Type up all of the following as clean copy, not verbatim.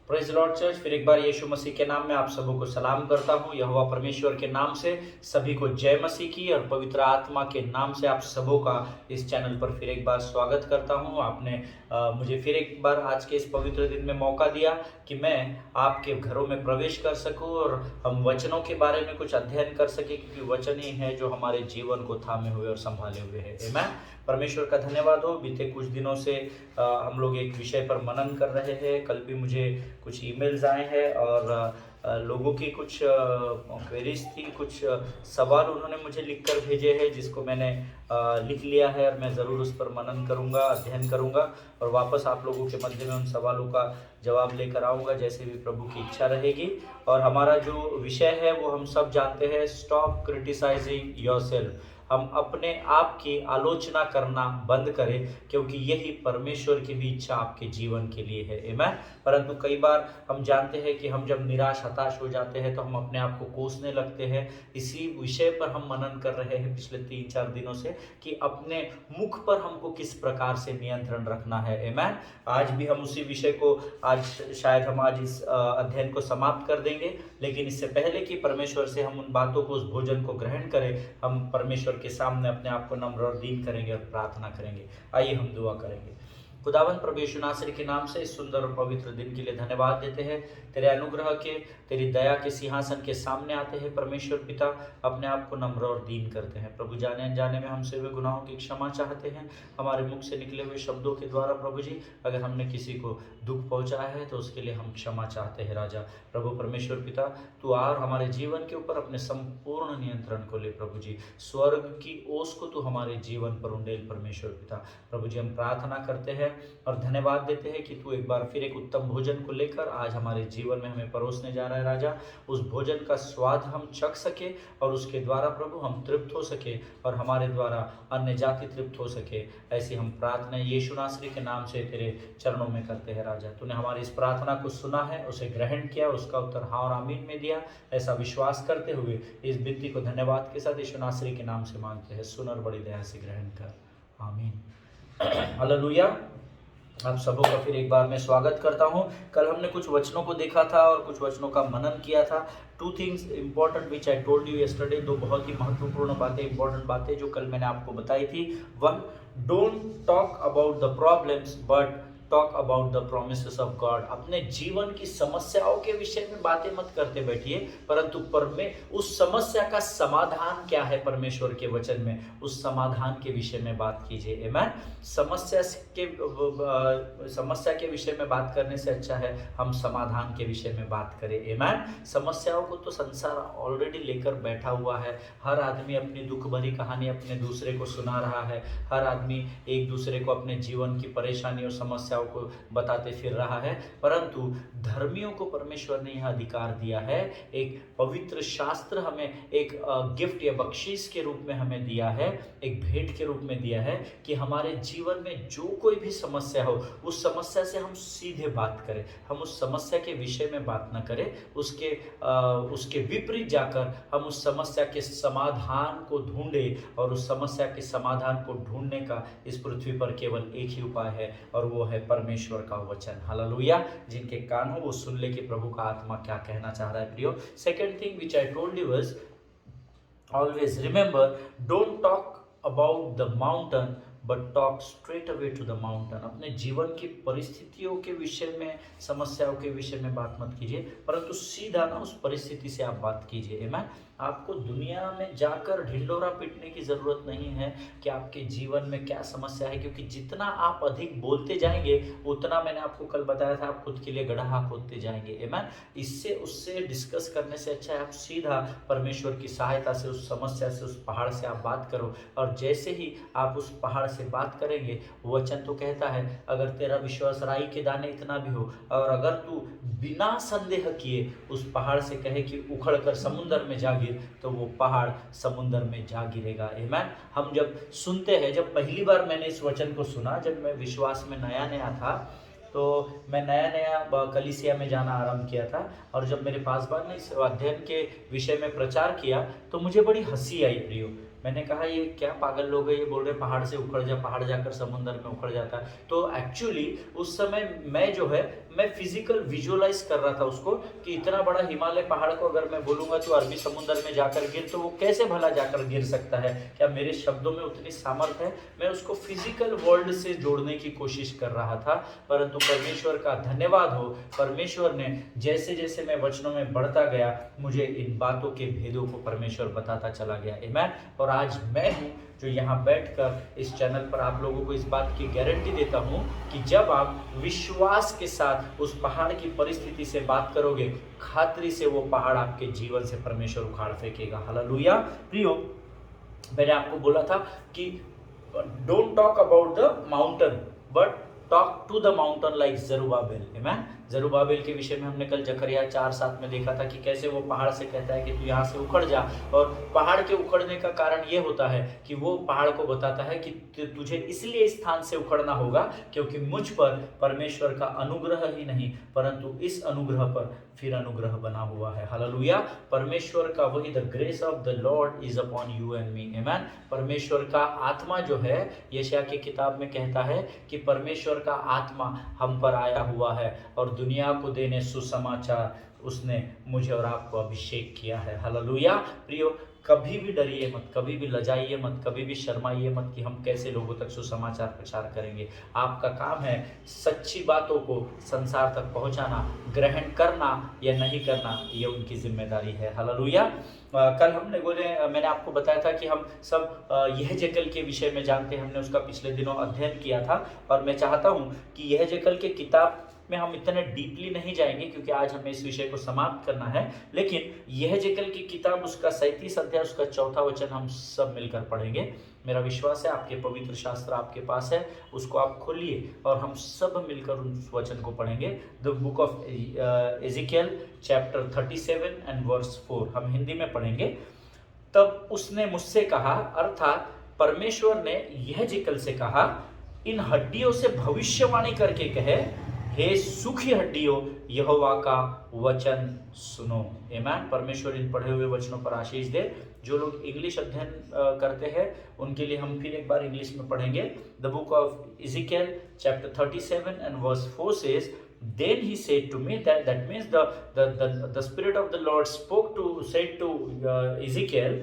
Praise Lord church. फिर एक बार यीशु मसीह के नाम में आप सबों को सलाम करता हूँ। यहोवा परमेश्वर के नाम से सभी को जय मसीह की और पवित्र आत्मा के नाम से आप सबों का इस चैनल पर फिर एक बार स्वागत करता हूँ। आपने मुझे फिर एक बार आज के इस पवित्र दिन में मौका दिया कि मैं आपके घरों में प्रवेश कर सकूँ और हम वचनों के बारे में कुछ अध्ययन कर सके, क्योंकि वचन ही है जो हमारे जीवन को थामे हुए और संभाले हुए है। आमीन। परमेश्वर का धन्यवाद हो। बीते कुछ दिनों से हम लोग एक विषय पर मनन कर रहे हैं। कल भी मुझे कुछ ईमेल्स आए हैं और लोगों की कुछ क्वेरीज थी, कुछ सवाल उन्होंने मुझे लिखकर भेजे हैं, जिसको मैंने लिख लिया है और मैं ज़रूर उस पर मनन करूंगा, अध्ययन करूंगा और वापस आप लोगों के मध्य में उन सवालों का जवाब लेकर आऊँगा जैसे भी प्रभु की इच्छा रहेगी। और हमारा जो विषय है वो हम सब जानते हैं, स्टॉप क्रिटिसाइजिंग योरसेल्फ। हम अपने आप की आलोचना करना बंद करें, क्योंकि यही परमेश्वर की भी इच्छा आपके जीवन के लिए है। आमीन। परंतु कई बार हम जानते हैं कि हम जब निराश हताश हो जाते हैं तो हम अपने आप को कोसने लगते हैं। इसी विषय पर हम मनन कर रहे हैं पिछले 3-4 दिनों से कि अपने मुख पर हमको किस प्रकार से नियंत्रण रखना है। आमीन। आज भी हम उसी विषय को शायद हम आज इस अध्ययन को समाप्त कर देंगे, लेकिन इससे पहले कि परमेश्वर से हम उन बातों को, उस भोजन को ग्रहण करें, हम परमेश्वर के सामने अपने आप को नम्र और दीन करेंगे और प्रार्थना करेंगे। आइए हम दुआ करेंगे। खुदावंद प्रभु यीशु नासरी के नाम से इस सुंदर और पवित्र दिन के लिए धन्यवाद देते हैं। तेरे अनुग्रह के, तेरी दया के सिंहासन के सामने आते हैं परमेश्वर पिता, अपने आप को नम्र और दीन करते हैं। प्रभु जाने अनजाने में हमसे हुए गुनाहों की क्षमा चाहते हैं। हमारे मुख से निकले हुए शब्दों के द्वारा प्रभु जी अगर हमने किसी को दुख पहुंचाया है तो उसके लिए हम क्षमा चाहते हैं। राजा प्रभु परमेश्वर पिता, तू और हमारे जीवन के ऊपर अपने संपूर्ण नियंत्रण को ले प्रभु जी। स्वर्ग की ओस को तू हमारे जीवन पर उंडेल परमेश्वर पिता। प्रभु जी हम प्रार्थना करते हैं और धन्यवाद देते हैं कि तू एक बार फिर एक उत्तम भोजन को लेकर आज हमारे जीवन में हमें परोसने जा रहा है। राजा उस भोजन का स्वाद हम चख सके और उसके द्वारा प्रभु हम तृप्त हो सके और हमारे द्वारा अन्य जाति तृप्त हो सके। ऐसी हम प्रार्थना यीशु नासरी के नाम से तेरे चरणों में करते हैं। राजा तूने हमारी इस प्रार्थना को सुना है, उसे ग्रहण किया, उसका उत्तर हाँ और आमीन में दिया। ऐसा विश्वास करते हुए इस विनती को धन्यवाद के साथ यीशु नासरी के नाम से मांगते हैं। सुन और बड़ी दया से ग्रहण कर, आमीन। हालेलुया। आप सबों का फिर एक बार मैं स्वागत करता हूं। कल हमने कुछ वचनों को देखा था और कुछ वचनों का मनन किया था। 2 things important which I told you yesterday, 2 बहुत ही महत्वपूर्ण बातें, इंपॉर्टेंट बातें जो कल मैंने आपको बताई थी। 1, don't talk about the problems but talk about the promises of God. अपने जीवन की समस्याओं के विषय में बातें मत करते बैठिए, परंतु उस समस्या का समाधान क्या है परमेश्वर के वचन में, उस समाधान के विषय में बात कीजिए। आमीन। समस्या के विषय में बात करने से अच्छा है हम समाधान के विषय में बात करें। आमीन। समस्याओं को तो संसार ऑलरेडी लेकर बैठा हुआ है। हर आदमी अपनी दुख भरी कहानी अपने दूसरे को सुना रहा है। हर आदमी एक दूसरे को अपने जीवन की परेशानी और समस्याओं को बताते फिर रहा है, परंतु धर्मियों को परमेश्वर ने यह अधिकार दिया है। एक पवित्र शास्त्र हमें एक गिफ्ट या बख्शीश के रूप में हमें दिया है, एक भेंट के रूप में दिया है कि हमारे जीवन में जो कोई भी समस्या हो उस समस्या से हम सीधे बात करें। हम उस समस्या के विषय में बात न करें, उसके विपरीत जाकर हम उस समस्या के समाधान को ढूंढें। और उस समस्या के समाधान को ढूंढने का इस पृथ्वी पर केवल एक ही उपाय है और वो है परमेश्वर का वचन। हालेलुया। जिनके कान हो वो सुन ले कि प्रभु का आत्मा क्या कहना चाह रहा है। प्रियो, second thing which I told you is always remember, don't talk about the mountain but talk straight away to the mountain. अपने जीवन की परिस्थितियों के विषय में, समस्याओं के विषय में बात मत कीजिए, परंतु सीधा ना उस परिस्थिति से आप बात कीजिए। आमीन। आपको दुनिया में जाकर ढिंडोरा पीटने की ज़रूरत नहीं है कि आपके जीवन में क्या समस्या है, क्योंकि जितना आप अधिक बोलते जाएंगे उतना, मैंने आपको कल बताया था, आप खुद के लिए गड्ढा खोदते जाएंगे। आमीन। इससे उससे डिस्कस करने से अच्छा है आप सीधा परमेश्वर की सहायता से उस समस्या से, उस पहाड़ से आप बात करो। और जैसे ही आप उस पहाड़ से बात करेंगे, वचन तो कहता है अगर तेरा विश्वास राई के दाने इतना भी हो और अगर तू बिना संदेह किए उस पहाड़ से कहे कि उखड़ कर समुद्र में जा गिर, तो वो पहाड़ समुद्र में जा गिरेगा। आमीन। हम जब सुनते हैं, जब पहली बार मैंने इस वचन को सुना, जब मैं विश्वास में नया नया था, तो मैं नया नया कलीसिया में जाना आरंभ किया था और जब मेरे पासवान ने इस अध्ययन के विषय में प्रचार किया तो मुझे बड़ी हंसी आई। प्रियो, मैंने कहा ये क्या पागल लोग हैं, ये बोल रहे पहाड़ से उखड़ जा, पहाड़ जाकर समुद्र में उखड़ जाता है। तो एक्चुअली उस समय मैं जो है मैं फिजिकल विजुअलाइज कर रहा था उसको कि इतना बड़ा हिमालय पहाड़ को अगर मैं बोलूंगा तो अरबी समुद्र में जाकर गिर, तो वो कैसे भला जाकर गिर सकता है, क्या मेरे शब्दों में उतनी सामर्थ्य है। मैं उसको फिजिकल वर्ल्ड से जोड़ने की कोशिश कर रहा था, परंतु परमेश्वर का धन्यवाद हो, परमेश्वर ने जैसे जैसे मैं वचनों में बढ़ता गया मुझे इन बातों के भेदों को परमेश्वर बताता चला गया। आमीन। और आज मैं हूँ जो यहाँ बैठकर इस चैनल पर आप लोगों को इस बात की गारंटी देता हूँ कि जब आप विश्वास के साथ उस पहाड़ की परिस्थिति से बात करोगे, खातरी से वो पहाड़ आपके जीवन से परमेश्वर उखाड़ फेंकेगा। हालेलुया। प्रियो, मैंने आपको बोला था कि don't talk about the mountain but talk to the mountain like Zerubbabel. आमीन। जरुब्बाबेल के विषय में हमने कल जकरिया 4:7 में देखा था कि कैसे वो पहाड़ से कहता है कि तू यहाँ से उखड़ जा, और पहाड़ के उखड़ने का कारण ये होता है कि वो पहाड़ को बताता है कि तुझे इसलिए इस स्थान से उखड़ना होगा क्योंकि मुझ पर परमेश्वर का अनुग्रह ही नहीं परंतु इस अनुग्रह पर फिर अनुग्रह बना हुआ है। हालेलुया। परमेश्वर का वही the grace of the Lord is upon you and me. आमीन। परमेश्वर का आत्मा जो है, यशायाह की किताब में कहता है कि परमेश्वर का आत्मा हम पर आया हुआ है और दुनिया को देने सुसमाचार उसने मुझे और आपको अभिषेक किया है। हालेलुया। प्रियो, कभी भी डरिए मत, कभी भी लजाइए मत, कभी भी शर्माइए मत कि हम कैसे लोगों तक सुसमाचार प्रचार करेंगे। आपका काम है सच्ची बातों को संसार तक पहुंचाना, ग्रहण करना या नहीं करना ये उनकी जिम्मेदारी है। हालेलुया। कल हमने मैंने आपको बताया था कि हम सब यहेजकेल के विषय में जानते हैं, हमने उसका पिछले दिनों अध्ययन किया था और मैं चाहता हूँ कि यहेजकेल के किताब में हम इतने डीपली नहीं जाएंगे क्योंकि आज हमें इस विषय को समाप्त करना है, लेकिन यहेजकेल की किताब उसका 37 अध्याय उसका 4था वचन हम सब मिलकर पढ़ेंगे। मेरा विश्वास है आपके पवित्र शास्त्र आपके पास है, उसको आप खोलिए और हम सब मिलकर उस वचन को पढ़ेंगे। The book of Ezekiel chapter 37 and verse 4 हम हिंदी में पढ़ेंगे। तब उसने मुझसे कहा, अर्थात परमेश्वर ने यहेजकेल से कहा, इन हड्डियों से भविष्यवाणी करके कहे, हे सूखी हड्डियों यहोवा का वचन सुनो। आमीन। परमेश्वर इन पढ़े हुए वचनों पर आशीष दे। जो लोग इंग्लिश अध्ययन करते हैं उनके लिए हम फिर एक बार इंग्लिश में पढ़ेंगे। The book of Ezekiel chapter 37 and verse 4 says, then he said to me, that means the spirit of the Lord said to Ezekiel,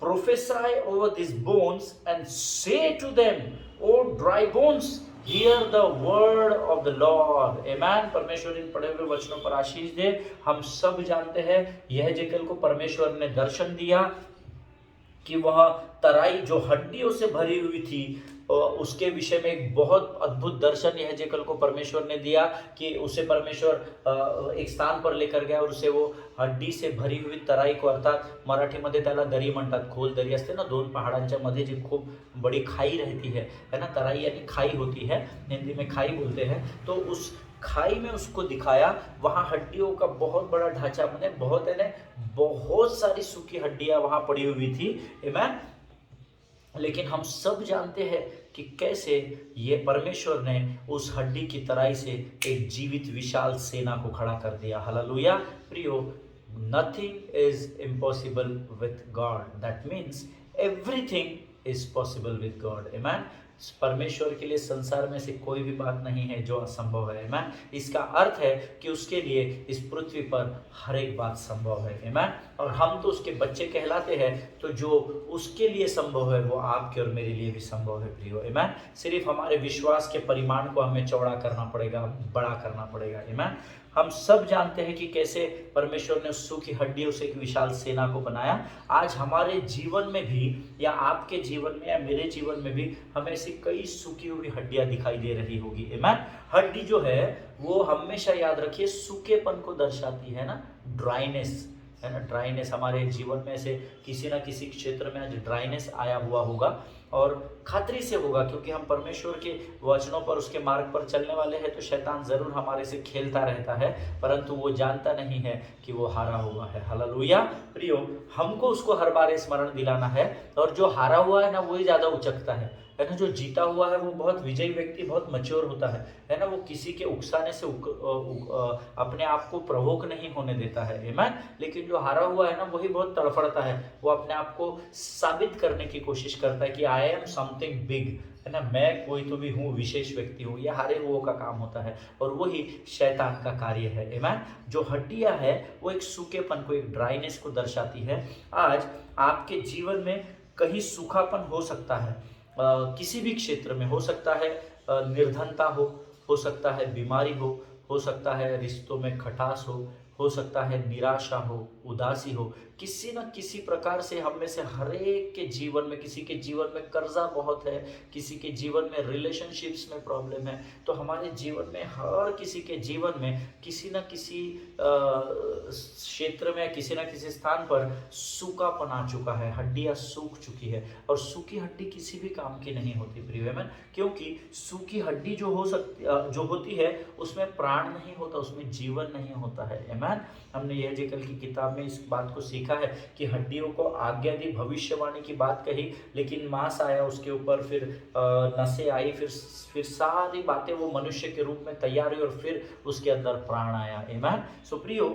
prophesy over these bones and say to them, O dry bones, hear the word of the Lord. Amen. परमेश्वर इन पढ़े हुए वचनों पर आशीष दे। हम सब जानते हैं यहेजकेल को परमेश्वर ने दर्शन दिया कि वह तराई जो हड्डियों से भरी हुई थी उसके विषय में एक बहुत अद्भुत दर्शन यहेजकेल को परमेश्वर ने दिया कि उसे परमेश्वर एक स्थान पर लेकर गया और उसे वो हड्डी से भरी हुई तराई को, अर्थात मराठीमध्ये त्याला दरी म्हणतात, खोल दरी असते ना, दोन पहाडांच्या मध्ये जी खूप बड़ी खाई रहती है ना, तराई यानी खाई होती है, हिंदी में खाई बोलते हैं। तो उस खाई में उसको दिखाया, वहाँ हड्डियों का बहुत बड़ा ढांचा बने, बहुत सारी सूखी हड्डियां वहाँ पड़ी हुई थी। आमीन। लेकिन हम सब जानते हैं कि कैसे ये परमेश्वर ने उस हड्डी की तराई से एक जीवित विशाल सेना को खड़ा कर दिया। हालेलुया। प्रियो, nothing is impossible with God, that means everything is possible with God. आमीन। परमेश्वर के लिए संसार में से कोई भी बात नहीं है जो असंभव है। आमीन। इसका अर्थ है कि उसके लिए इस पृथ्वी पर हर एक बात संभव है। आमीन। और हम तो उसके बच्चे कहलाते हैं, तो जो उसके लिए संभव है वो आपके और मेरे लिए भी संभव है। प्रियो, आमीन। सिर्फ हमारे विश्वास के परिमाण को हमें चौड़ा करना पड़ेगा, बड़ा करना पड़ेगा। आमीन। हम सब जानते हैं कि कैसे परमेश्वर ने उस सूखी हड्डियों से एक विशाल सेना को बनाया। आज हमारे जीवन में भी या आपके जीवन में या मेरे जीवन में भी हमें ऐसी कई सूखी हुई हड्डियां दिखाई दे रही होगी। आमीन। हड्डी जो है वो हमेशा याद रखिए सूखेपन को दर्शाती है ना, ड्राइनेस है ना, ड्राइनेस हमारे जीवन में ऐसे किसी ना किसी क्षेत्र में आज ड्राइनेस आया हुआ होगा। और खातरी से होगा, क्योंकि हम परमेश्वर के वचनों पर, उसके मार्ग पर चलने वाले हैं। तो शैतान ज़रूर हमारे से खेलता रहता है, परंतु वो जानता नहीं है कि वो हारा हुआ है। हालेलुया प्रियो, हमको उसको हर बार स्मरण दिलाना है। और जो हारा हुआ है ना, वही ज़्यादा उचकता है ना। जो जीता हुआ है वो बहुत विजयी व्यक्ति, बहुत मैच्योर होता है ना। वो किसी के उकसाने से अपने आप को प्रवोक नहीं होने देता है, आमीन। लेकिन जो हारा हुआ है ना, वही बहुत तड़फड़ता है। वो अपने आप को साबित करने की कोशिश करता है कि आई एम समथिंग बिग, है ना, मैं कोई तो भी हूँ, विशेष व्यक्ति हूँ। ये हारे हुओं का काम होता है, और वही शैतान का कार्य है, आमीन। जो हड्डियाँ है वो एक सूखेपन को, एक ड्राइनेस को दर्शाती है। आज आपके जीवन में कहीं सूखापन हो सकता है, किसी भी क्षेत्र में हो सकता है। निर्धनता हो सकता है बीमारी हो सकता है रिश्तों में खटास हो सकता है निराशा हो, उदासी हो। किसी न किसी प्रकार से हम में से हर एक के जीवन में, किसी के जीवन में कर्जा बहुत है, किसी के जीवन में रिलेशनशिप्स में प्रॉब्लम है। तो हमारे जीवन में, हर किसी के जीवन में किसी न किसी क्षेत्र में, किसी न किसी स्थान पर सूखापन आ चुका है, हड्डियां सूख चुकी है। और सूखी हड्डी किसी भी काम की नहीं होती प्रिय में, क्योंकि सूखी हड्डी जो होती है उसमें प्राण नहीं होता, उसमें जीवन नहीं होता है, आमीन। हमने यहेजकेल की किताब में इस बात को सीखा है कि हड्डियों को आज्ञा दी, भविष्यवाणी की बात कही, लेकिन मांस आया उसके ऊपर, फिर नसें आई, फिर सारी बातें वो मनुष्य के रूप में तैयार हुई, और फिर उसके अंदर प्राण आया, आमीन। सो प्रियो,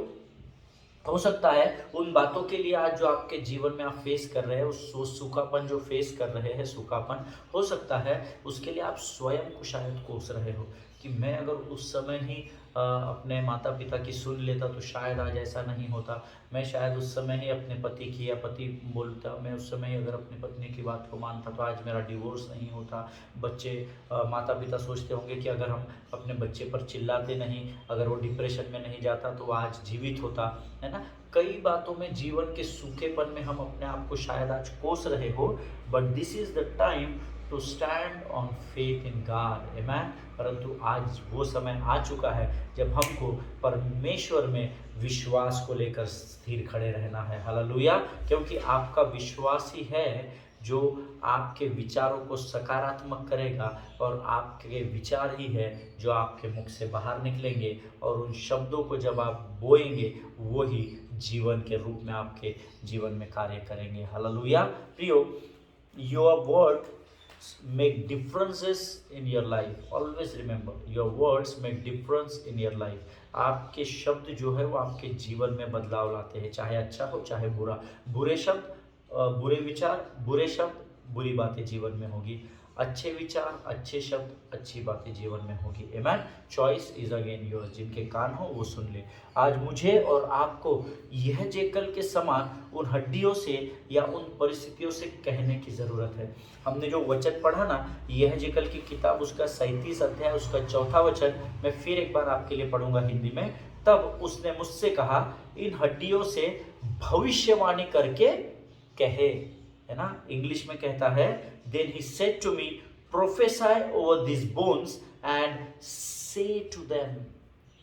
हो सकता है उन बातों के लिए आज जो आपके जीवन में आप फेस कर रहे हैं, उस सूखापन जो फेस कर रहे हैं, सूखापन हो सकता है उसके लिए आप स्वयं को शायद कोस रहे हो कि मैं अगर उस समय ही अपने माता पिता की सुन लेता तो शायद आज ऐसा नहीं होता। मैं शायद उस समय ही अपने पति की, या पति बोलता, मैं उस समय ही अगर अपनी पत्नी की बात को मानता तो आज मेरा डिवोर्स नहीं होता। बच्चे, माता पिता सोचते होंगे कि अगर हम अपने बच्चे पर चिल्लाते नहीं, अगर वो डिप्रेशन में नहीं जाता तो आज जीवित होता, है ना। कई बातों में, जीवन के सूखेपन में हम अपने आप को शायद आज कोस रहे हो, but this is the time to stand on faith in God, आमीन। परंतु आज वो समय आ चुका है जब हमको परमेश्वर में विश्वास को लेकर स्थिर खड़े रहना है, हालेलुया। क्योंकि आपका विश्वास ही है जो आपके विचारों को सकारात्मक करेगा, और आपके विचार ही है जो आपके मुख से बाहर निकलेंगे, और उन शब्दों को जब आप बोएंगे वो ही जीवन के रूप में आपके जीवन में कार्य करेंगे, हालेलुया। प्रियो, your word make differences in your life. Always remember, your words make difference in your life. आपके शब्द जो है वो आपके जीवन में बदलाव लाते हैं, चाहे अच्छा हो चाहे बुरा। बुरे शब्द, बुरे विचार, बुरे शब्द, बुरी बातें जीवन में होगी। अच्छे विचार, अच्छे शब्द, अच्छी बातें जीवन में होगी, आमीन। Choice is again your. जिनके कान हो वो सुन ले। आज मुझे और आपको यहेजकेल के समान उन हड्डियों से या उन परिस्थितियों से कहने की ज़रूरत है। हमने जो वचन पढ़ा ना, यहेजकेल की किताब उसका 37 अध्याय उसका 4था वचन, मैं फिर एक बार आपके लिए पढ़ूंगा हिंदी में। तब उसने मुझसे कहा, इन हड्डियों से भविष्यवाणी करके कहे, है ना। इंग्लिश में कहता है, then he said to me, prophesy over this bones and say to them,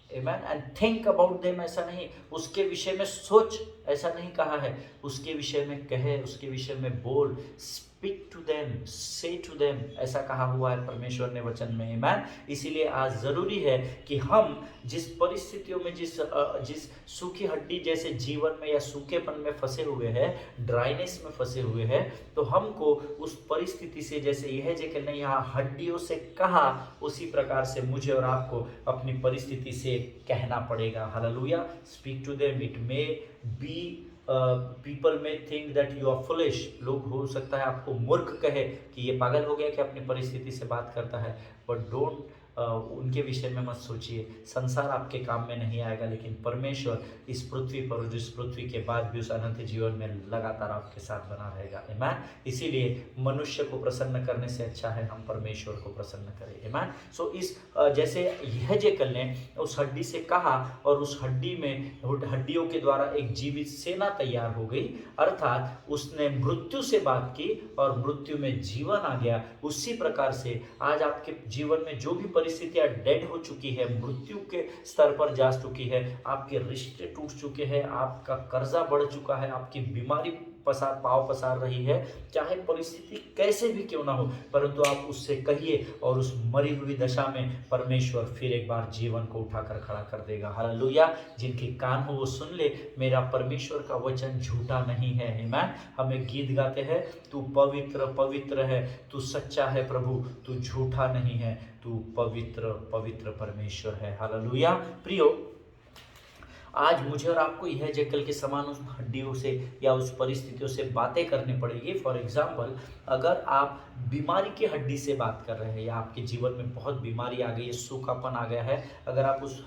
आमीन, एंड थिंक अबाउट देम। ऐसा नहीं, उसके विषय में सोच, ऐसा नहीं कहा है, उसके विषय में कहे, उसके विषय में बोल, स्पीक टू देम, से टू देम, ऐसा कहा हुआ है परमेश्वर ने वचन में, आमीन। इसीलिए आज जरूरी है कि हम जिस परिस्थितियों में, जिस सूखी हड्डी जैसे जीवन में या सूखेपन में फंसे हुए हैं, ड्राइनेस में फंसे हुए हैं, तो हमको उस परिस्थिति से, जैसे यहेजकेल ने यहाँ हड्डियों से कहा, उसी प्रकार से मुझे और आपको अपनी परिस्थिति से कहना पड़ेगा, hallelujah. Speak to them. It may be people may think that you are foolish. लोग हो सकता है आपको मूर्ख कहे कि ये पागल हो गया कि अपनी परिस्थिति से बात करता है, बट डोंट उनके विषय में मत सोचिए। संसार आपके काम में नहीं आएगा, लेकिन परमेश्वर इस पृथ्वी पर, जिस पृथ्वी के बाद भी उस अनंत जीवन में लगातार आपके साथ बना रहेगा, आमीन। इसीलिए मनुष्य को प्रसन्न करने से अच्छा है हम परमेश्वर को प्रसन्न करें, आमीन। सो इस जैसे यहेजकेल ने उस हड्डी से कहा, और उस हड्डी में, हड्डियों के द्वारा एक जीवित सेना तैयार हो गई, अर्थात उसने मृत्यु से बात की और मृत्यु में जीवन आ गया। उसी प्रकार से आज आपके जीवन में जो भी परिस्थितियां डेड हो चुकी है, मृत्यु के स्तर पर जा चुकी है, आपके रिश्ते टूट चुके हैं, आपका कर्जा बढ़ चुका है, आपकी बीमारी पाँव पसार रही है, चाहे परिस्थिति कैसे भी क्यों ना हो, परंतु आप उससे कहिए और उस मरी हुई दशा में परमेश्वर फिर एक बार जीवन को उठाकर खड़ा कर देगा। हालेलुया। जिनके कान हो वो सुन ले, मेरा परमेश्वर का वचन झूठा नहीं है। आमीन। हम एक गीत गाते हैं, तू पवित्र पवित्र है, तू सच्चा है प्रभु, तू झूठा नहीं है, तू पवित्र पवित्र परमेश्वर है। हालेलुया। प्रियो, आज मुझे और आपको यह जक्कल के समान उस हड्डियों से या उस परिस्थितियों से बातें करनी पड़ेगी। फॉर एग्जाम्पल, अगर आप बीमारी की हड्डी से बात कर रहे हैं या आपके जीवन में बहुत बीमारी आ गई है, सूखापन आ गया है, अगर आप उस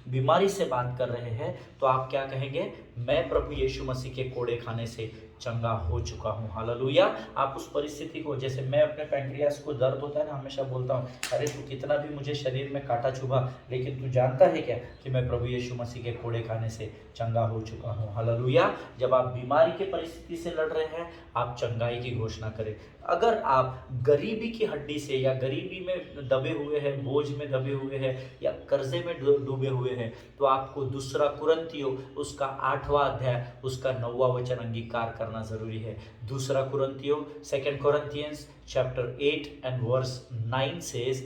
बीमारी से बात कर रहे हैं तो आप क्या कहेंगे? मैं प्रभु यीशु मसीह के कोड़े खाने से चंगा हो चुका हूँ। हालेलुया। आप उस परिस्थिति को, जैसे मैं अपने पैंक्रियास को दर्द होता है ना, हमेशा बोलता हूँ, अरे तू कितना भी मुझे शरीर में काटा चुभा, लेकिन तू जानता है क्या कि मैं प्रभु यीशु मसीह के कोड़े खाने से चंगा हो चुका हूँ। हालेलुया। जब आप बीमारी की परिस्थिति से लड़ रहे हैं, आप चंगाई की घोषणा करें। अगर आप गरीबी की हड्डी से या गरीबी में दबे हुए हैं, बोझ में दबे हुए हैं या कर्जे में डूबे हुए हैं, तो आपको दूसरा कुरिन्थियों उसका 8वां अध्याय उसका 9वां वचन अंगीकार करना जरूरी है। दूसरा कुरिन्थियों 2 Corinthians chapter 8 and verse 9 says,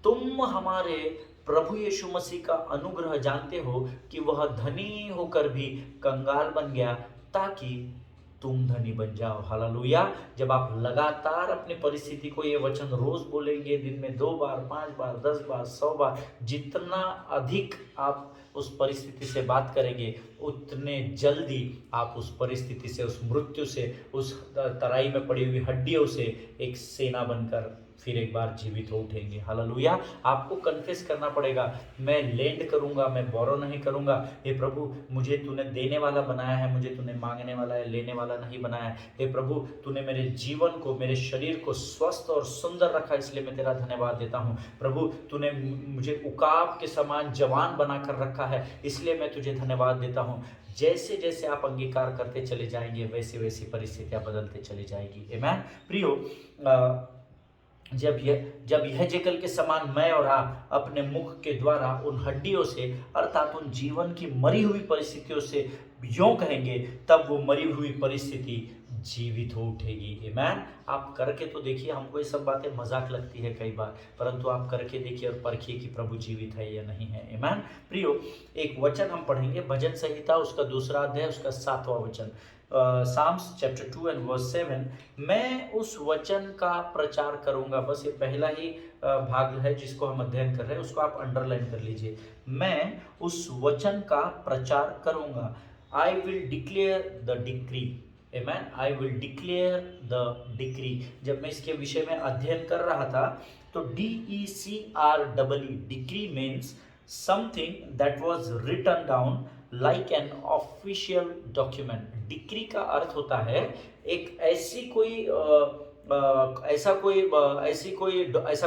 तुम हमारे प्रभु यीशु मसीह का अनुग्रह जानते हो कि वह धनी होकर भी कंगाल बन गया ताकि तुम धनी बन जाओ। हालेलुया। जब आप लगातार अपनी परिस्थिति को ये वचन रोज बोलेंगे, दिन में 2 बार, 5 बार, 10 बार, 100 बार, जितना अधिक आप उस परिस्थिति से बात करेंगे, उतने जल्दी आप उस परिस्थिति से, उस मृत्यु से, उस तराई में पड़ी हुई हड्डियों से एक सेना बनकर फिर एक बार जीवित हो उठेंगे। हालेलुया। आपको कन्फेस करना पड़ेगा, मैं लैंड करूंगा, मैं बोरो नहीं करूंगा। हे प्रभु, मुझे तूने देने वाला बनाया है, मुझे तूने मांगने वाला है, लेने वाला नहीं बनाया है। हे प्रभु, तूने मेरे जीवन को, मेरे शरीर को स्वस्थ और सुंदर रखा, इसलिए मैं तेरा धन्यवाद देता हूँ। प्रभु, तूने मुझे उकाब के समान जवान बनाकर रखा है, इसलिए मैं तुझे धन्यवाद देता हूँ। जैसे जैसे आप अंगीकार करते चले जाएंगे, वैसे वैसी परिस्थितियां बदलते चली जाएगी। आमीन। प्रियो, जब यह जक्कल के समान मैं और आप अपने मुख के द्वारा उन हड्डियों से, अर्थात उन जीवन की मरी हुई परिस्थितियों से यूं कहेंगे, तब वो मरी हुई परिस्थिति जीवित हो उठेगी। आमीन। आप करके तो देखिए, हमको ये सब बातें मजाक लगती है कई बार, परंतु आप करके देखिए और परखिए कि प्रभु जीवित है या नहीं है। आमीन। प्रियो, एक वचन हम पढ़ेंगे, भजन संहिता उसका 2 अध्याय उसका 7वां वचन, Psalms chapter 2 and verse 7। मैं उस वचन का प्रचार करूंगा। बस ये पहला ही भाग है जिसको हम अध्ययन कर रहे हैं, उसको आप अंडरलाइन कर लीजिए। मैं उस वचन का प्रचार करूंगा। I will declare the decree। Amen। I will declare the decree। जब मैं इसके विषय में अध्ययन कर रहा था तो DECREE, decree means something that was written down like an official document। Decree का अर्थ होता है एक ऐसा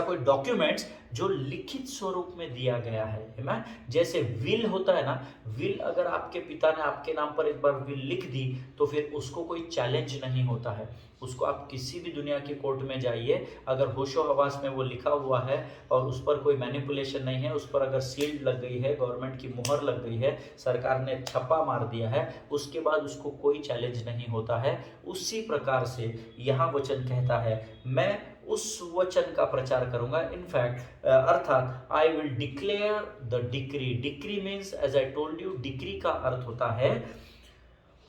कोई डॉक्यूमेंट्स जो लिखित स्वरूप में दिया गया है ना। जैसे विल होता है ना, विल अगर आपके पिता ने आपके नाम पर एक बार विल लिख दी तो फिर उसको कोई चैलेंज नहीं होता है। उसको आप किसी भी दुनिया की कोर्ट में जाइए, अगर होशो हवास में वो लिखा हुआ है और उस पर कोई मैनिपुलेशन नहीं है, उस पर अगर सील्ड लग गई है, गवर्नमेंट की मुहर लग गई है, सरकार ने छप्पा मार दिया है, उसके बाद उसको कोई चैलेंज नहीं होता है। उसी प्रकार से यहाँ वचन कहता है, मैं उस वचन का प्रचार करूंगा। इनफैक्ट अर्थात I will declare the decree. Decree means, as I told you, decree का अर्थ होता है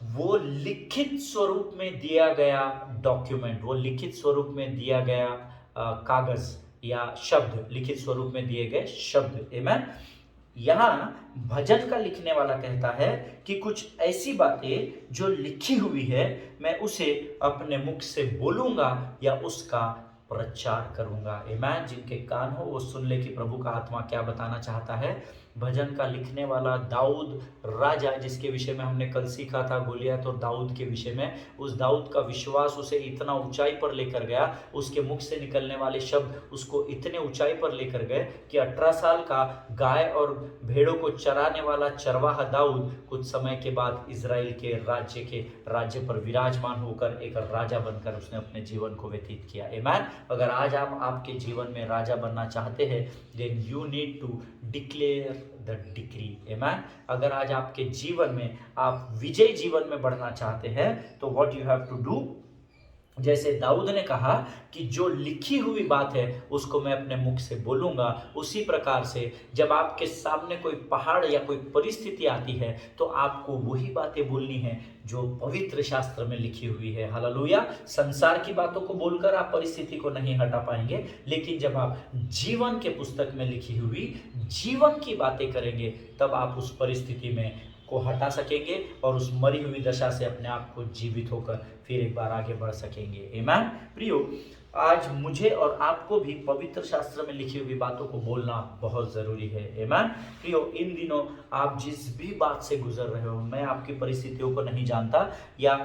वो लिखित स्वरूप में दिया गया डॉक्यूमेंट, वो लिखित स्वरूप में दिया गया कागज या शब्द, लिखित स्वरूप में दिए गए शब्द। आमीन। यहाँ भजन का लिखने वाला कहता है कि कुछ ऐसी बातें जो लिखी हुई है मैं उसे अपने मुख से बोलूंगा या उसका प्रचार करूंगा। आमीन। जिनके कान हो वो सुन ले कि प्रभु का आत्मा क्या बताना चाहता है। भजन का लिखने वाला दाऊद राजा, जिसके विषय में हमने कल सीखा था, गोलियत और दाऊद के विषय में, उस दाऊद का विश्वास उसे इतना ऊंचाई पर लेकर गया, उसके मुख से निकलने वाले शब्द उसको इतने ऊंचाई पर लेकर गए कि 18 साल का गाय और भेड़ों को चराने वाला चरवाहा दाऊद कुछ समय के बाद इजराइल के राज्य पर विराजमान होकर एक राजा बनकर उसने अपने जीवन को व्यतीत किया। आमीन। अगर आज आप आपके जीवन में राजा बनना चाहते हैं, then you need to declare the decree. Amen. अगर आज आपके जीवन में आप विजयी जीवन में बढ़ना चाहते हैं तो what you have to do, जैसे दाऊद ने कहा कि जो लिखी हुई बात है उसको मैं अपने मुख से बोलूंगा, उसी प्रकार से जब आपके सामने कोई पहाड़ या कोई परिस्थिति आती है तो आपको वही बातें बोलनी है जो पवित्र शास्त्र में लिखी हुई है। हालेलुया। संसार की बातों को बोलकर आप परिस्थिति को नहीं हटा पाएंगे, लेकिन जब आप जीवन के पुस्तक में लिखी हुई जीवन की बातें करेंगे तब आप उस परिस्थिति में को हटा सकेंगे और उस मरी हुई दशा से अपने आप को जीवित होकर फिर एक बार आगे बढ़ सकेंगे। आमीन। प्रियो, आज मुझे और आपको भी पवित्र शास्त्र में लिखी हुई बातों को बोलना बहुत जरूरी है। आमीन। प्रियो, इन दिनों आप जिस भी बात से गुजर रहे हो, मैं आपकी परिस्थितियों को नहीं जानता या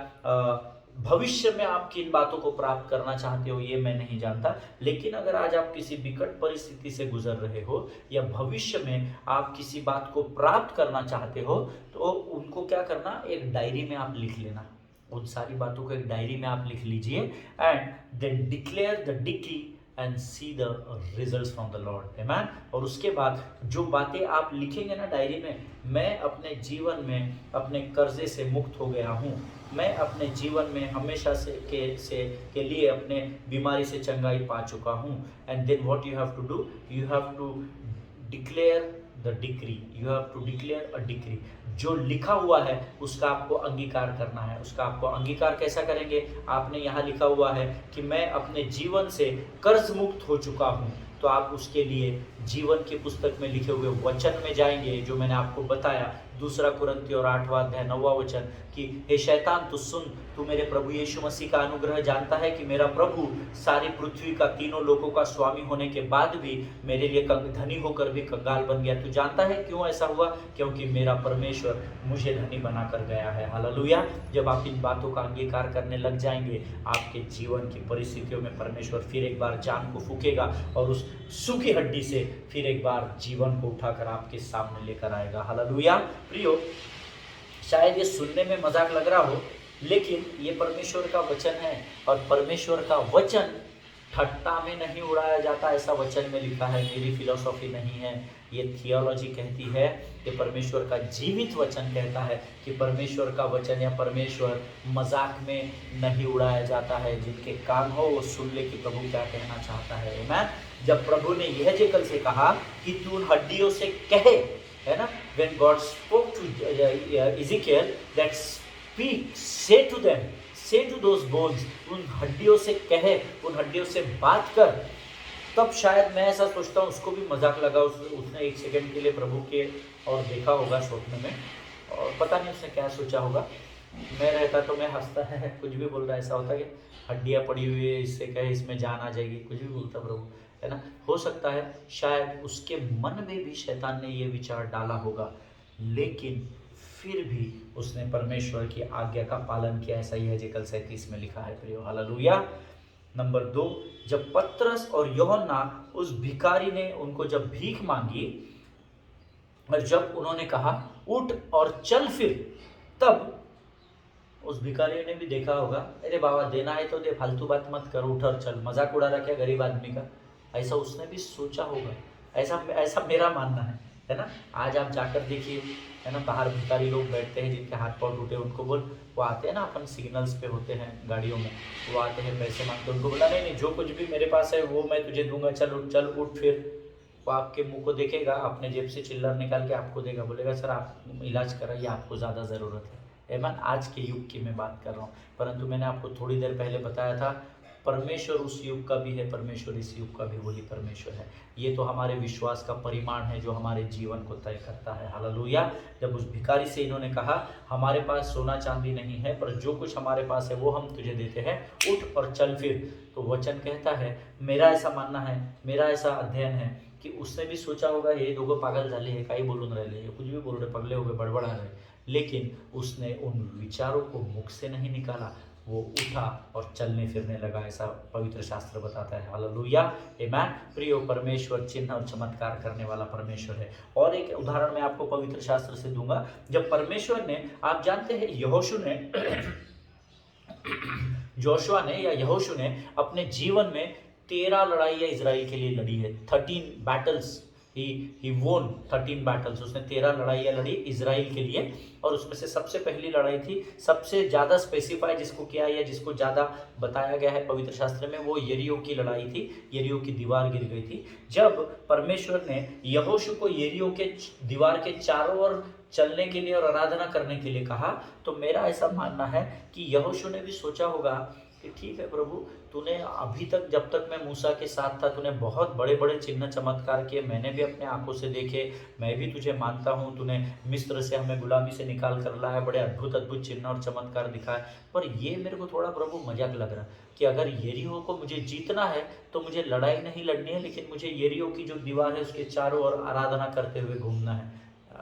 भविष्य में आप किन बातों को प्राप्त करना चाहते हो ये मैं नहीं जानता, लेकिन अगर आज आप किसी विकट परिस्थिति से गुजर रहे हो या भविष्य में आप किसी बात को प्राप्त करना चाहते हो तो उनको क्या करना, एक डायरी में आप लिख लेना। उन सारी बातों को एक डायरी में आप लिख लीजिए and then declare the decree and see the results from the Lord. आमीन। और उसके बाद जो बातें आप लिखेंगे ना डायरी में, मैं अपने जीवन में अपने कर्जे से मुक्त हो गया हूँ, मैं अपने जीवन में हमेशा के लिए अपने बीमारी से चंगाई पा चुका हूँ, and then what you have to do, you have to declare the decree, you have to declare a decree. जो लिखा हुआ है उसका आपको अंगीकार करना है। उसका आपको अंगीकार कैसा करेंगे, आपने यहाँ लिखा हुआ है कि मैं अपने जीवन से कर्ज मुक्त हो चुका हूँ, तो आप उसके लिए जीवन की पुस्तक में लिखे हुए वचन में जाएंगे जो मैंने आपको बताया, 2 कुरिन्थियों 8वां अध्याय 9वां वचन कि हे शैतान तू सुन, तू मेरे प्रभु यीशु मसीह का अनुग्रह जानता है कि मेरा प्रभु सारी पृथ्वी का तीनों लोगों का स्वामी होने के बाद भी मेरे लिए धनी होकर भी कंगाल बन गया। तू जानता है क्यों ऐसा हुआ, क्योंकि मेरा परमेश्वर मुझे धनी बनाकर गया है। हालेलुया। जब आप इन बातों का अंगीकार करने लग जाएंगे, आपके जीवन की परिस्थितियों में परमेश्वर फिर एक बार जान को फूकेगा और उस सूखी हड्डी से फिर एक बार जीवन को उठाकर आपके सामने लेकर आएगा। हालेलुया। प्रियो, शायद ये सुनने में मजाक लग रहा हो, लेकिन ये परमेश्वर का वचन है और परमेश्वर का वचन ठट्टा में नहीं उड़ाया जाता, ऐसा वचन में लिखा है। मेरी फिलॉसफी नहीं है, ये थियोलॉजी कहती है, ये परमेश्वर का जीवित वचन कहता है कि परमेश्वर का वचन या परमेश्वर मजाक में नहीं उड़ाया जाता है। जिनके कान हो वो सुन ले कि प्रभु क्या कहना चाहता है। आमीन। जब प्रभु ने यह जेकल से कहा कि तू उन हड्डियों से कहे, है ना, when God spoke to Ezekiel that speak, say to them, say to those bones, उन हड्डियों से कहे, उन हड्डियों से बात कर, तब शायद मैं ऐसा सोचता हूँ उसको भी मजाक लगा। उसने 1 सेकंड के लिए प्रभु के और देखा होगा स्वप्न में, और पता नहीं उसने क्या सोचा होगा। मैं रहता तो मैं हंसता है, कुछ भी बोल रहा है, ऐसा होता कि हड्डियाँ पड़ी हुई है, इससे कहे इसमें जान आ जाएगी, कुछ भी बोलता प्रभु, है ना। हो सकता है शायद उसके मन में भी शैतान ने ये विचार डाला होगा, लेकिन फिर भी उसने परमेश्वर की आज्ञा का पालन किया। ऐसा ही हेजेकल 37 में लिखा है। प्रियो, हालेलुया। नंबर 2, जब पतरस और यूहन्ना उस भिखारी ने उनको जब भीख मांगी और जब उन्होंने कहा उठ और चल फिर, तब उस भिखारी ने भी देखा होगा, अरे बाबा देना है तो दे, फालतू बात मत कर, उठ और चल, मजाक उड़ा रहा क्या गरीब आदमी का, ऐसा उसने भी सोचा होगा। ऐसा मेरा मानना है ना। आज आप जाकर देखिए, है ना, बाहर भिखारी लोग बैठते हैं जिनके हाथ पाँव टूटे, उनको बोल, वो आते हैं ना, अपन सिग्नल्स पे होते हैं गाड़ियों में, वो आते हैं पैसे मांगते, उनको बोला नहीं जो कुछ भी मेरे पास है वो मैं तुझे दूंगा, चल उठ फिर। वो आपके मुंह को देखेगा, अपने जेब से चिल्लर निकाल के आपको देगा, बोलेगा सर आप इलाज कराइए, आपको ज़्यादा ज़रूरत है। एमन, आज के युग की मैं बात कर रहा हूँ, परंतु मैंने आपको थोड़ी देर पहले बताया था परमेश्वर उस युग का भी है, परमेश्वर इस युग का भी वही परमेश्वर है। ये तो हमारे विश्वास का परिमाण है जो हमारे जीवन को तय करता है। हालेलुया। जब उस भिखारी से इन्होंने कहा हमारे पास सोना चांदी नहीं है, पर जो कुछ हमारे पास है वो हम तुझे देते हैं, उठ और चल फिर, तो वचन कहता है, मेरा ऐसा मानना है, मेरा ऐसा अध्ययन है कि उसने भी सोचा होगा ये दोघं पागल झाले है, काही बोलून राहिले, कुछ भी बोल रहे, पगले हो गए, बड़बड़ा रहे, लेकिन उसने उन विचारों को मुख से नहीं निकाला, वो उठा और चलने फिरने लगा, ऐसा पवित्र शास्त्र बताता है। हालेलुया, आमीन। प्रियो, परमेश्वर चिन्ह और चमत्कार करने वाला परमेश्वर है। और एक उदाहरण मैं आपको पवित्र शास्त्र से दूंगा। जब परमेश्वर ने, आप जानते हैं जोशुआ ने अपने जीवन में 13 लड़ाइयाँ इजराइल के लिए लड़ी है, 13 बैटल्स ही वोन 13 बैटल्स, उसने 13 लड़ाइयाँ लड़ी इजराइल के लिए, और उसमें से सबसे पहली लड़ाई थी, सबसे ज़्यादा स्पेसिफाई जिसको किया या जिसको ज़्यादा बताया गया है पवित्र शास्त्र में, वो यरीहो की लड़ाई थी। यरीहो की दीवार गिर गई थी। जब परमेश्वर ने यहोशू को यरीहो के दीवार के चारों ओर चलने के लिए और आराधना करने के लिए कहा, तो मेरा ऐसा मानना है कि यहोशू ने भी सोचा होगा कि ठीक है प्रभु, तूने अभी तक जब तक मैं मूसा के साथ था तूने बहुत बड़े बड़े चिन्ह चमत्कार किए, मैंने भी अपने आंखों से देखे, मैं भी तुझे मानता हूँ, तूने मिस्र से हमें गुलामी से निकाल कर लाया, बड़े अद्भुत अद्भुत चिन्ह और चमत्कार दिखाए, पर ये मेरे को थोड़ा प्रभु मजाक लग रहा कि अगर यरीहो को मुझे जीतना है तो मुझे लड़ाई नहीं लड़नी है, लेकिन मुझे यरीहो की जो दीवार है उसके चारों ओर आराधना करते हुए घूमना है।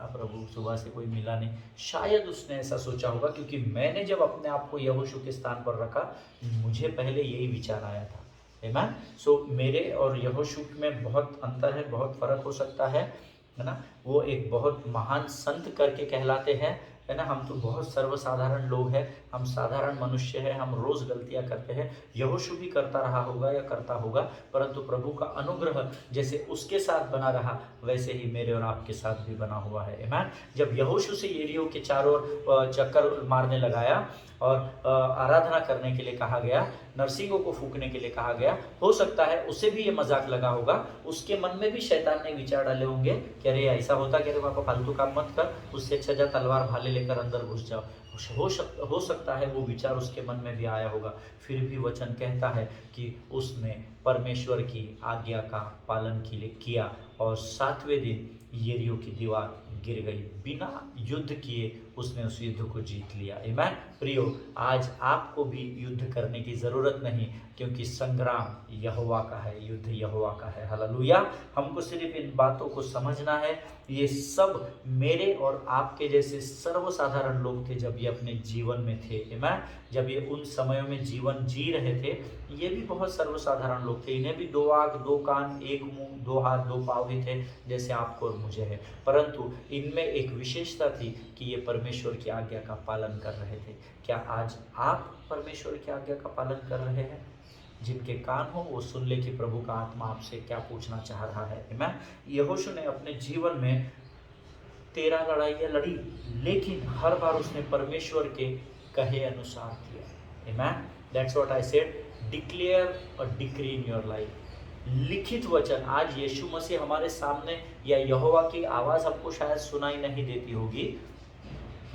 प्रभु सुबह से कोई मिला नहीं, शायद उसने ऐसा सोचा होगा, क्योंकि मैंने जब अपने आप को यहोशू के स्थान पर रखा, मुझे पहले यही विचार आया था। आमीन। सो मेरे और यहोशू में बहुत अंतर है, बहुत फर्क हो सकता है ना। वो एक बहुत महान संत करके कहलाते हैं, है ना। हम तो बहुत सर्वसाधारण लोग हैं, हम साधारण मनुष्य हैं, हम रोज गलतियां करते हैं। यहोशू भी करता रहा होगा या करता होगा, परंतु प्रभु का अनुग्रह जैसे उसके साथ बना रहा, वैसे ही मेरे और आपके साथ भी बना हुआ है। आमीन। जब यहोशू से यरीहो के चारों ओर चक्कर मारने लगाया और आराधना करने के लिए कहा गया, नरसिंगों को फूकने के लिए कहा गया, हो सकता है उसे भी ये मजाक लगा होगा, उसके मन में भी शैतान ने विचार डाले होंगे कि अरे ऐसा होता कि अरे पापा फालतू काम मत कर, उससे अच्छा जा तलवार भाले लेकर अंदर घुस जाओ। हो सकता है वो विचार उसके मन में भी आया होगा। फिर भी वचन कहता है कि उसने परमेश्वर की आज्ञा का पालन किया और 7वें दिन यरीहो की दीवार गिर गई। बिना युद्ध किए उसने उस युद्ध को जीत लिया। आमीन। प्रियो, आज आपको भी युद्ध करने की जरूरत नहीं, क्योंकि संग्राम यहोवा का है, युद्ध यहोवा का है। हालेलुया। हमको सिर्फ इन बातों को समझना है। ये सब मेरे और आपके जैसे सर्वसाधारण लोग थे जब ये अपने जीवन में थे। आमीन। जब ये उन समयों में जीवन जी रहे थे, ये भी बहुत सर्वसाधारण लोग थे। इन्हें भी 2 आँख, 2 कान, 1 मुंह, 2 हाथ, 2 पाँव ही थे, जैसे आपको और मुझे है, परंतु इनमें एक विशेषता थी कि ये परमेश्वर की आज्ञा का पालन कर रहे थे। क्या आज आप परमेश्वर की आज्ञा का पालन कर रहे हैं? जिनके कान हो वो सुन ले कि प्रभु का आत्मा आपसे क्या पूछना चाह रहा है। आमीन। यहोशू ने अपने जीवन में 13 लड़ाइयाँ लड़ी, लेकिन हर बार उसने परमेश्वर के कहे अनुसार किया। आमीन। That's what I said, declare a decree in your life. लिखित वचन, आज यीशु मसीह हमारे सामने, या यहोवा की आवाज़ हमको शायद सुनाई नहीं देती होगी,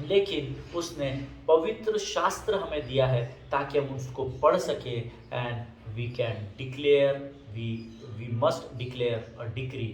लेकिन उसने पवित्र शास्त्र हमें दिया है ताकि हम उसको पढ़ सके, and we can declare, we must declare a decree,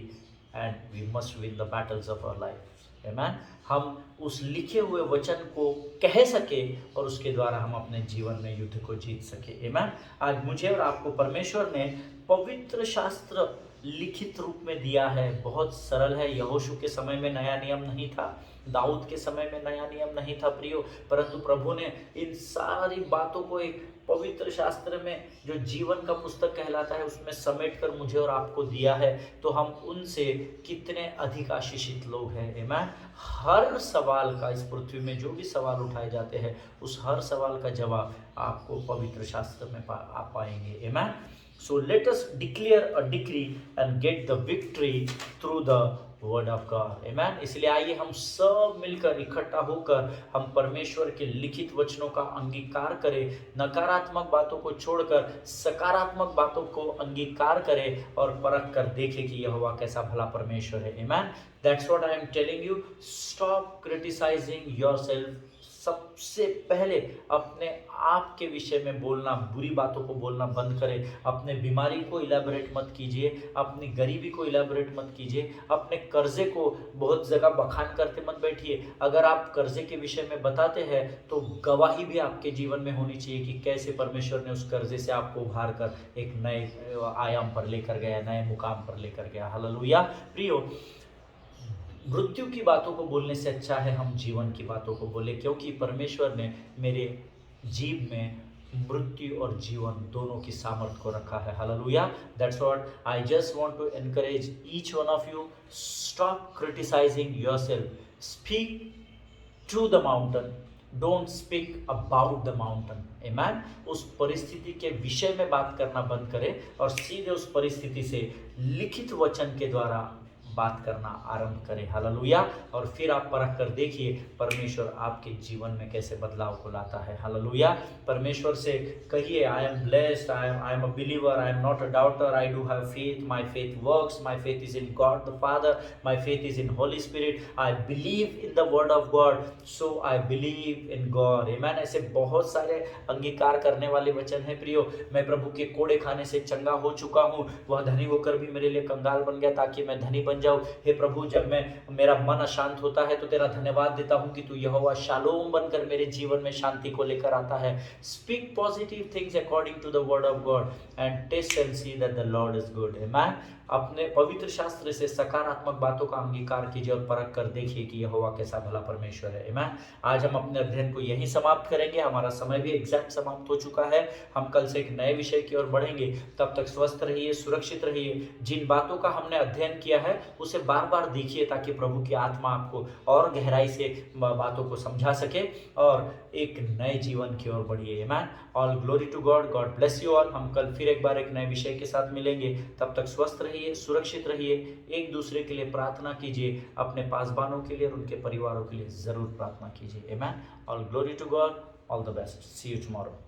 and we must win the battles of our life. आमीन। हम उस लिखे हुए वचन को कह सके और उसके द्वारा हम अपने जीवन में युद्ध को जीत सके। आमीन। आज मुझे और आपको परमेश्वर ने पवित्र शास्त्र लिखित रूप में दिया है। बहुत सरल है। यहोशू के समय में नया नियम नहीं था, दाऊद के समय में नया नियम नहीं था प्रियो, परंतु प्रभु ने इन सारी बातों को एक पवित्र शास्त्र में, जो जीवन का पुस्तक कहलाता है, उसमें समेट कर मुझे और आपको दिया है। तो हम उनसे कितने अधिक आशीषित लोग हैं। आमीन। हर सवाल का, इस पृथ्वी में जो भी सवाल उठाए जाते हैं, उस हर सवाल का जवाब आपको पवित्र शास्त्र में आप पाएंगे। आमीन। So let us declare a decree and get the victory through the word of God. Amen. इसलिए आइए हम सब मिलकर इकट्ठा होकर हम परमेश्वर के लिखित वचनों का अंगीकार करें, नकारात्मक बातों को छोड़कर सकारात्मक बातों को अंगीकार करें और परख कर देखें कि यहोवा कैसा भला परमेश्वर है। Amen. That's what I am telling you. Stop criticizing yourself. सबसे पहले अपने आप के विषय में बोलना, बुरी बातों को बोलना बंद करें। अपने बीमारी को इलेबोरेट मत कीजिए, अपनी गरीबी को इलेबोरेट मत कीजिए, अपने कर्जे को बहुत जगह बखान करते मत बैठिए। अगर आप कर्जे के विषय में बताते हैं तो गवाही भी आपके जीवन में होनी चाहिए कि कैसे परमेश्वर ने उस कर्जे से आपको उभार कर एक नए आयाम पर लेकर गया, नए मुकाम पर लेकर गया। हालेलुया। प्रियो, मृत्यु की बातों को बोलने से अच्छा है हम जीवन की बातों को बोले, क्योंकि परमेश्वर ने मेरे जीव में मृत्यु और जीवन दोनों की सामर्थ्य को रखा है। Hallelujah. That's what I just want to encourage each one of you. Stop criticising yourself, speak to the mountain, don't speak about the mountain. आमीन। उस परिस्थिति के विषय में बात करना बंद करें और सीधे उस परिस्थिति से लिखित वचन के द्वारा बात करना आरंभ करें। हालेलुया। और फिर आप परख कर देखिए परमेश्वर आपके जीवन में कैसे बदलाव को लाता है। हालेलुया। परमेश्वर से कहिए, I am blessed, I am a believer, I am not a daughter, I do have faith, my faith works, my faith is in God the father, my faith is in Holi spirit, I believe in the word of God, so I believe in God. आमीन। ऐसे बहुत सारे अंगीकार करने वाले वचन हैं प्रियो। मैं प्रभु के कोड़े खाने से चंगा हो चुका हूँ, वह धनी होकर भी मेरे लिए कंगाल बन गया ताकि मैं धनी बन जाऊं। हे प्रभु, जब मेरा मन अशांत होता है तो तेरा धन्यवाद देता हूं कि तू यहोवा शालोम बनकर मेरे जीवन में शांति को लेकर आता है। Speak positive things according to the word of God and taste and see that the Lord is good. आमीन। अपने पवित्र शास्त्र से सकारात्मक बातों का अंगीकार कीजिए और परख कर देखिए कि यहोवा कैसा भला परमेश्वर है। आमीन। आज हम अपने अध्ययन को यहीं समाप्त करेंगे। हमारा समय भी एग्जैक्ट समाप्त हो चुका है। हम कल से एक नए विषय की ओर बढ़ेंगे। तब तक स्वस्थ रहिए, सुरक्षित रहिए। जिन बातों का हमने अध्ययन किया है उसे बार बार देखिए ताकि प्रभु की आत्मा आपको और गहराई से बातों को समझा सके और एक नए जीवन की ओर बढ़िए। आमीन। All glory to God. God bless you all. हम कल फिर एक बार एक नए विषय के साथ मिलेंगे। तब तक स्वस्थ रहिए, सुरक्षित रहिए। एक दूसरे के लिए प्रार्थना कीजिए। अपने पासबानों के लिए और उनके परिवारों के लिए जरूर प्रार्थना कीजिए। आमीन। All glory to God. All the best. See you tomorrow.